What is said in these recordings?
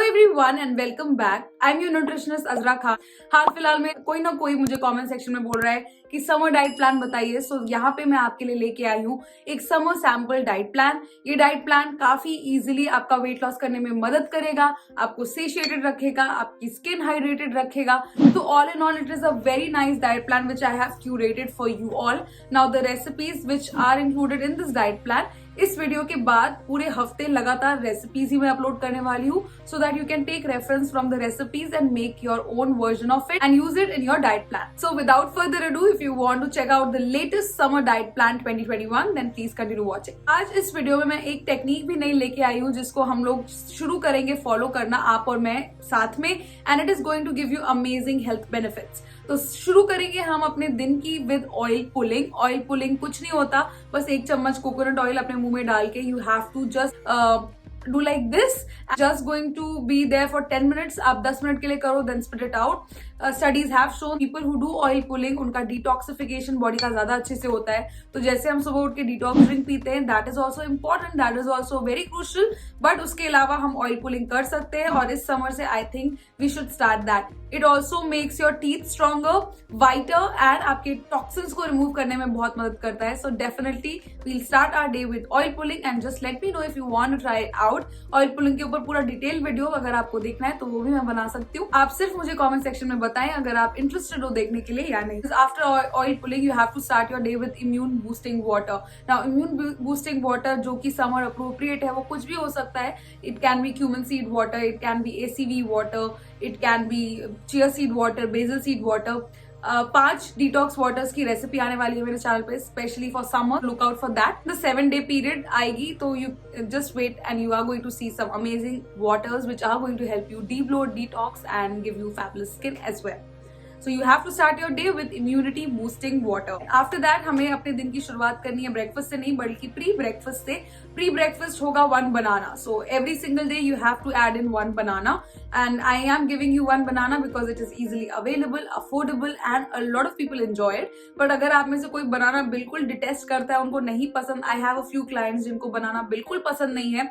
Everyone and welcome back. I am your nutritionist Azra Khan. हाल फिलहाल में कोई ना कोई मुझे कमेंट सेक्शन में बोल रहा है कि समर डाइट प्लान बताइए। सो यहाँ पे मैं आपके लिए लेके आई हूँ एक समर सैंपल डाइट प्लान। ये डाइट प्लान काफी इजीली आपका वेट लॉस करने में मदद करेगा, आपको सेशिएटेड रखेगा, आपकी स्किन हाइड्रेटेड रखेगा। तो all in all it is a very nice diet plan which I have curated for you all. Now the recipes which are included in this diet plan, इस वीडियो के बाद पूरे हफ्ते लगातार रेसिपीज ही मैं upload करने वाली हूँ, so that you can take reference from the recipes and make your own version of it and use it in your diet plan. So without further ado, if you want to check out the latest summer diet plan 2021, then please continue watching. आज इस video में मैं एक technique भी नहीं लेके आई हूँ जिसको हम लोग शुरू करेंगे फॉलो करना, आप और मैं साथ में, and it is going to give you amazing health benefits. तो शुरू करेंगे हम अपने दिन की with oil pulling. Oil pulling कुछ नहीं होता, बस एक चम्मच कोकोनट ऑयल अपने मुंह में डाल के you have to just do like this, just going to be there for 10 minutes. आप 10 मिनट के लिए करो, then spit it out. Studies have shown people who do oil pulling, उनका detoxification बॉडी का ज्यादा अच्छे से होता है। तो जैसे हम सुबह उठ के डिटॉक्स ड्रिंक पीते हैं, that is also important, that is also very crucial, but उसके अलावा हम ऑयल पुलिंग कर सकते हैं और इस समर से I think we should start that. It also makes your teeth stronger, whiter, and आपके टॉक्सिन्स को रिमूव करने में बहुत मदद करता है। So definitely we'll start our day with oil pulling and just let me know if you want to try it out. Oil pulling के ऊपर पूरा डिटेल वीडियो अगर आपको देखना है तो वो भी मैं बना सकती हूँ। आप सिर्फ मुझे कमेंट सेक्शन में बताएं अगर आप इंटरेस्टेड हो देखने के लिए या नहीं। After oil pulling you have to start your day with immune boosting water. Now immune boosting water जो कि समर अप्रोप्रिएट है, वो कुछ भी हो सकता है। It can be cumin seed water, it can be ACV water, it can be chia seed water, basil seed water. 5 detox waters की रेसिपी आने वाली है मेरे चैनल पे specially for summer. Look out for that. The 7-day period आएगी तो you just wait and you are going to see some amazing waters which are going to help you debloat, detox and give you fabulous skin as well. So you have to start your day with immunity boosting water. After that हमें अपने दिन की शुरुआत करनी है breakfast से नहीं बल्कि प्री ब्रेकफास्ट से। प्री ब्रेकफास्ट होगा 1 banana. So every single day you have to add in 1 banana, and I am giving you 1 banana because it is easily available, affordable, and a lot of people enjoy it. But अगर आप में से कोई बनाना बिल्कुल detest करता है, उनको नहीं पसंद, I have a few clients जिनको बनाना बिल्कुल पसंद नहीं है,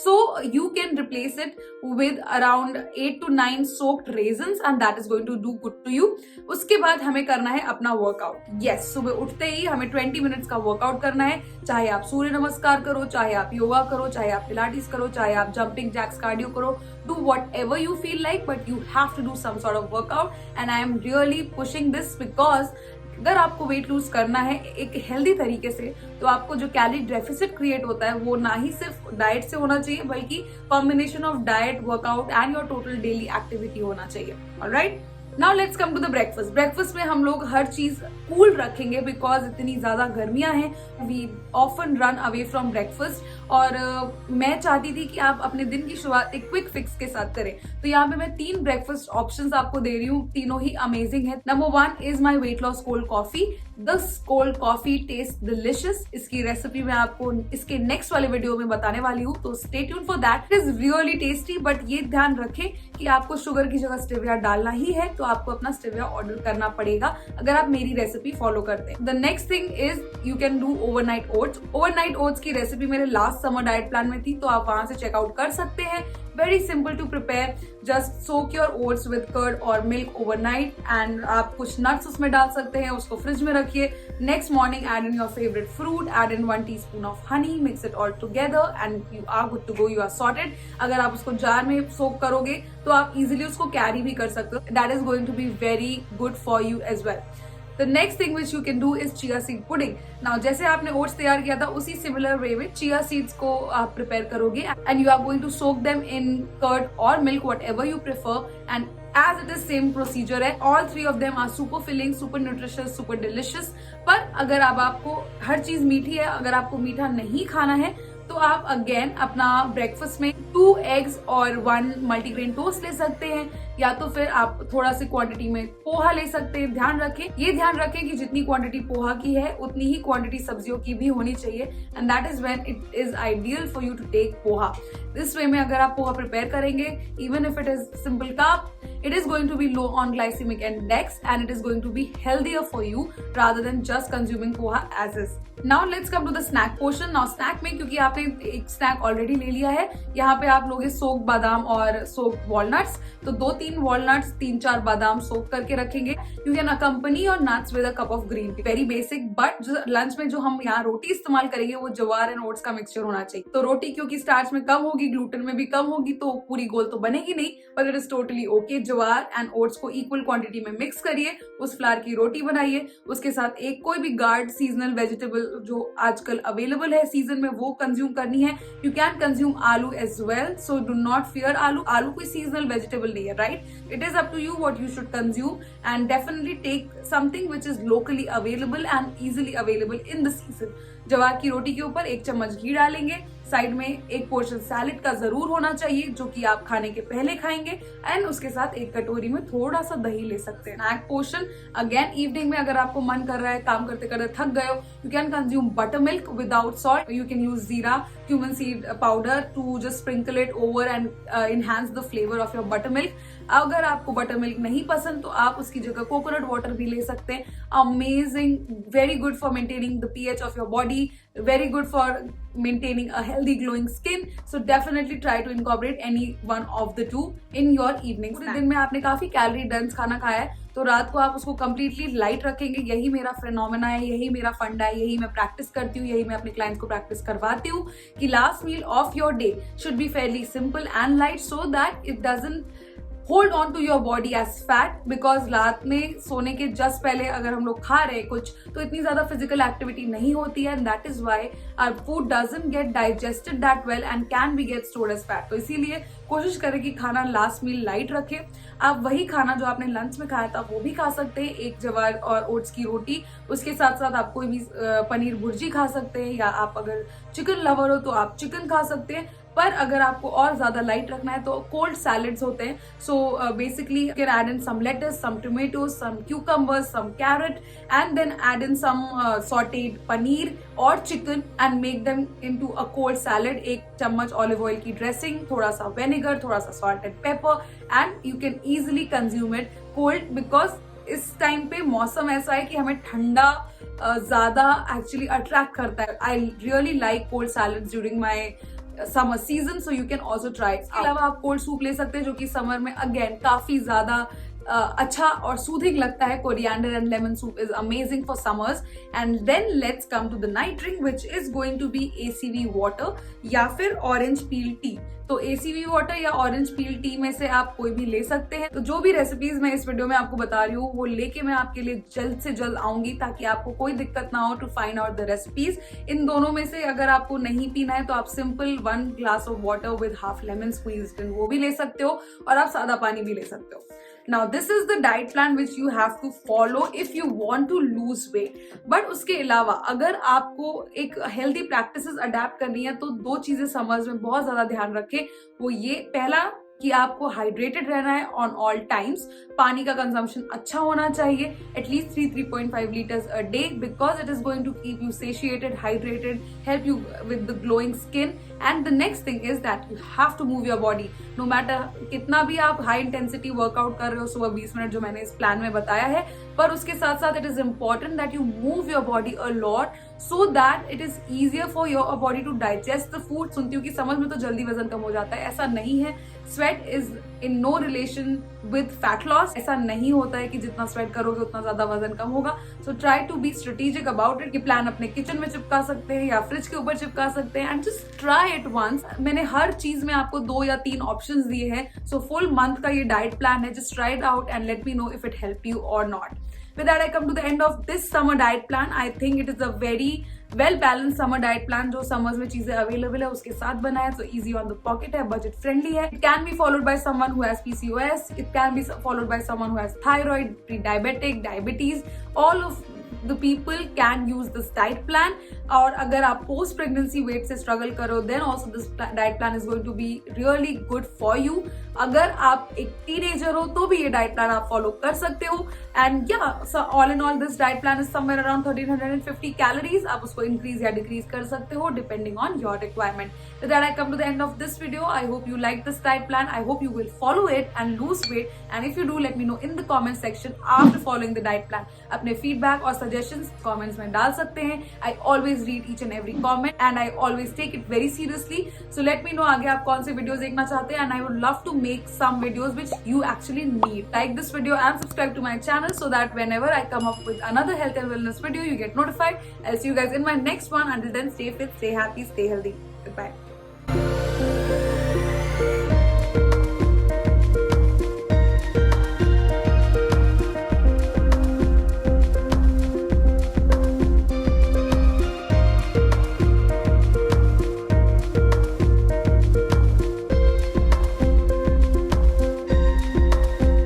so you can replace it with around 8 to 9 soaked raisins, and that is going to do good to you. उसके बाद हमें करना है अपना वर्कआउट। यस, सुबह उठते ही हमें 20 मिनट्स का वर्कआउट करना है। चाहे आप सूर्य नमस्कार करो, चाहे आप योगा करो, चाहे आप पिलाटिस करो, चाहे आप जंपिंग जैक्स कार्डियो करो, do whatever you feel like, but you have to do some sort of workout. And I am really pushing this because अगर आपको वेट लूज करना है एक हेल्दी तरीके से, तो आपको जो कैलोरी डेफिसिट क्रिएट होता है वो ना ही सिर्फ डाइट से होना चाहिए बल्कि combination of diet, workout and your total daily activity होना चाहिए। Alright, now let's come to the breakfast. Breakfast में हम लोग हर चीज कूल रखेंगे बिकॉज इतनी ज्यादा गर्मियां हैं। We often run away from breakfast और मैं चाहती थी कि आप अपने दिन की शुरुआत एक क्विक फिक्स के साथ करें। तो यहाँ पे मैं 3 ब्रेकफास्ट ऑप्शंस आपको दे रही हूँ, तीनों ही अमेजिंग है। Number 1 is my weight loss cold coffee. This cold coffee taste delicious. इसकी रेसिपी मैं आपको इसके नेक्स्ट वाले वीडियो में बताने वाली हूँ, तो stay tune for that. It is really tasty, but ये ध्यान रखें कि आपको शुगर की जगह स्टेविया डालना ही है, तो आपको अपना स्टेविया ऑर्डर करना पड़ेगा अगर आप मेरी रेसिपी फॉलो करते हैं। The next thing is you can do overnight oats. Overnight oats की रेसिपी मेरे लास्ट समर डाइट प्लान में थी, तो आप वहां से चेकआउट कर सकते हैं। Very simple to prepare, just soak your oats with curd और मिल्क ओवरनाइट, एंड आप कुछ नट्स उसमें डाल सकते हैं, उसको फ्रिज में रखिए। Next morning add in your favourite fruit, add in 1 teaspoon of honey, mix it all together and you are good to go, you are sorted. अगर आप उसको जार में सोक करोगे तो आप इजिली उसको कैरी भी कर सकते हो। That is going to be very good for you as well. The next thing which you can do is chia seed pudding. Now जैसे आपने ओट्स तैयार किया था उसी सिमिलर वे में chia seeds को आप प्रिपेयर करोगे and you are going to soak them in curd or milk, whatever you prefer, and as it is same procedure है। all 3 of them are super filling, super nutritious, super delicious। पर अगर अब आपको हर चीज मीठी है, अगर आपको मीठा नहीं खाना है, तो आप अगेन अपना ब्रेकफास्ट में 2 eggs और 1 मल्टीग्रेन टोस्ट ले सकते हैं, या तो फिर आप थोड़ा सी क्वांटिटी में पोहा ले सकते हैं। ध्यान रखें कि जितनी क्वांटिटी पोहा की है उतनी ही क्वांटिटी सब्जियों की भी होनी चाहिए, and that is when it is ideal for you to take poha. This way में अगर आप पोहा प्रिपेयर करेंगे, even if it is simple carb, it is going to be low on glycemic index and it is going to be healthier for you rather than just consuming poha as is. Now let's come to the snack portion. Now snack में क्योंकि आपने एक snack already ले लिया है, यहाँ पे आप लोगे सोक बादाम और सोक वॉलनट्स। तो 2-3 वॉलनट्स, 3-4 बादाम सोक करके रखेंगे। यू कैन अकम्पनी और nuts with a cup of green tea. Very basic, but lunch में जो हम यहाँ रोटी इस्तेमाल करेंगे वो जवार एंड ओट्स का मिक्सचर होना चाहिए। तो रोटी क्योंकि स्टार्च में कम होगी, ग्लूटेन में भी कम होगी, तो पूरी गोल तो बनेगी नहीं, but it is totally okay. जवार एंड ओट्स को इक्वल क्वांटिटी में मिक्स करिए, उस फ्लावर की रोटी बनाइए, उसके साथ एक कोई भी गार्ड सीजनल वेजिटेबल जो आजकल अवेलेबल है सीजन में वो कंज्यूम करनी है। You can consume aloo as well, so do not fear aloo. आलू कोई सीजनल वेजिटेबल नहीं है, right? It is up to you what you should consume and definitely take something which is locally available and easily available in the season. जवार की रोटी के ऊपर 1 चम्मच घी डालेंगे, साइड में एक पोर्शन सैलेड का जरूर होना चाहिए जो कि आप खाने के पहले खाएंगे, एंड उसके साथ एक कटोरी में थोड़ा सा दही ले सकते हैं। स्नैक पोर्शन अगेन इवनिंग में अगर आपको मन कर रहा है, काम करते करते थक गए हो, you can consume butter milk without salt. You can use जीरा cumin seed powder to just sprinkle it over and enhance the flavor of your buttermilk. अगर आपको बटर मिल्क नहीं पसंद तो आप उसकी जगह कोकोनट वाटर भी ले सकते हैं। Amazing, very good for maintaining the pH of your body, very good for maintaining a healthy glowing skin. So definitely try to incorporate any one of the two in your evening. पूरे दिन में आपने काफी calorie dense खाना खाया है, तो रात को आप उसको कम्प्लीटली लाइट रखेंगे। यही मेरा फिनोमेना है, यही मेरा फंडा है, यही मैं प्रैक्टिस करती हूँ, यही मैं अपने क्लाइंट्स को प्रैक्टिस करवाती हूँ कि last meal of your day should be fairly simple and light so that it doesn't hold on to your body as fat. Because रात में सोने के जस्ट पहले अगर हम लोग खा रहे हैं कुछ, तो इतनी ज्यादा फिजिकल एक्टिविटी नहीं होती है, and that is why our food doesn't get digested that well and can be get stored as fat. तो इसीलिए कोशिश करें कि खाना लास्ट मील लाइट रखें। आप वही खाना जो आपने लंच में खाया था वो भी खा सकते हैं, एक जवार और ओट्स की रोटी, उसके साथ साथ आप कोई भी पनीर भुर्जी खा सकते हैं, या आप अगर चिकन लवर हो तो आप चिकन खा सकते हैं। पर अगर आपको और ज्यादा लाइट रखना है तो कोल्ड सैलेड्स होते हैं। So basically you can add in some lettuce, some tomatoes, some cucumbers, some carrot, and then add in some sauteed paneer और chicken and make them into a cold salad. 1 चम्मच olive oil की dressing, थोड़ा सा vinegar, थोड़ा सा salt and paper, and you can easily consume it cold. Because इस time पे मौसम ऐसा है कि हमें ठंडा ज्यादा एक्चुअली अट्रैक्ट करता है। I really like cold salads during my summer season, so you can also try. इसके अलावा आप कोल्ड सूप ले सकते हैं जो कि समर में अगेन काफी ज्यादा अच्छा और सूथिंग लगता है। Coriander and lemon soup is amazing for summers. And then let's come to the night drink which is going to be ACV water या फिर ऑरेंज पील टी। तो ACV वाटर या ऑरेंज पील टी में से आप कोई भी ले सकते हैं। तो जो भी रेसिपीज मैं इस वीडियो में आपको बता रही हूँ वो लेके मैं आपके लिए जल्द से जल्द आऊंगी ताकि आपको कोई दिक्कत ना हो to find out the recipes. इन दोनों में से अगर आपको नहीं पीना है तो आप simple 1 glass of water with half lemon squeezed in वो भी ले सकते हो, और आप सादा पानी भी ले सकते हो। Now this is the diet plan which you have to follow if you want to lose weight. But उसके अलावा अगर आपको एक हेल्दी प्रैक्टिसेस अडेप्ट करनी है तो 2 चीजें समझ में बहुत ज्यादा ध्यान रखें। वो ये, पहला कि आपको हाइड्रेटेड रहना है ऑन ऑल टाइम्स। पानी का कंजम्पशन अच्छा होना चाहिए, at least 3.5 litres a day, because it is going to keep you satiated, hydrated, help you with the glowing skin. And the next thing is that you have to move your body. No matter कितना भी आप high intensity workout कर रहे हो, सुबह 20 minute जो मैंने इस प्लान में बताया है, पर उसके साथ साथ it is important that you move your body a lot so that it is easier for your body to digest the food. सुनती हूँ कि समझ में तो जल्दी वजन कम हो जाता है, ऐसा नहीं है। Sweat is in no relation with fat loss. ऐसा नहीं होता है कि जितना स्वेट करोगे उतना ज्यादा वजन कम होगा। So try to be strategic about it. कि प्लान अपने किचन में चिपका सकते हैं या फ्रिज के ऊपर चिपका सकते हैं, and just try it once. मैंने हर चीज में आपको 2 या 3 ऑप्शंस दिए हैं। सो फुल मंथ का ये डाइट प्लान है, just try it out and let me know if it help you और not. With that, I come to the end of this summer diet plan. I think it is a very well balanced summer diet plan जो summers में चीजें available है उसके साथ बना है। So easy on the pocket है, budget friendly है। It can be followed by someone who has PCOS. It can be followed by someone who has thyroid, pre-diabetic, diabetes. All of the people can use this diet plan. और अगर आप post pregnancy weight से struggle करो then also this diet plan is going to be really good for you. अगर आप एक teenager हो तो भी ये डाइट प्लान आप फॉलो कर सकते हो। एंड या all in all this diet plan is somewhere around 1350 calories. आप उसको इंक्रीज या डिक्रीज कर सकते हो depending on your requirement. With that I come to the end of this video. I hope you like this diet plan. I hope you will follow it and lose weight. And if you do, let me know in the comment section after following the diet plan. अपने feedback और suggestions comments में डाल सकते हैं. I always read each and every comment and I always take it very seriously. So let me know आगे आप कौन से वीडियोस देखना चाहते हैं and I would love to make some videos which you actually need. Like this video and subscribe to my channel so that whenever I come up with another health and wellness video, you get notified. I'll see you guys in my next one. Until then, stay fit, stay happy, stay healthy. Goodbye.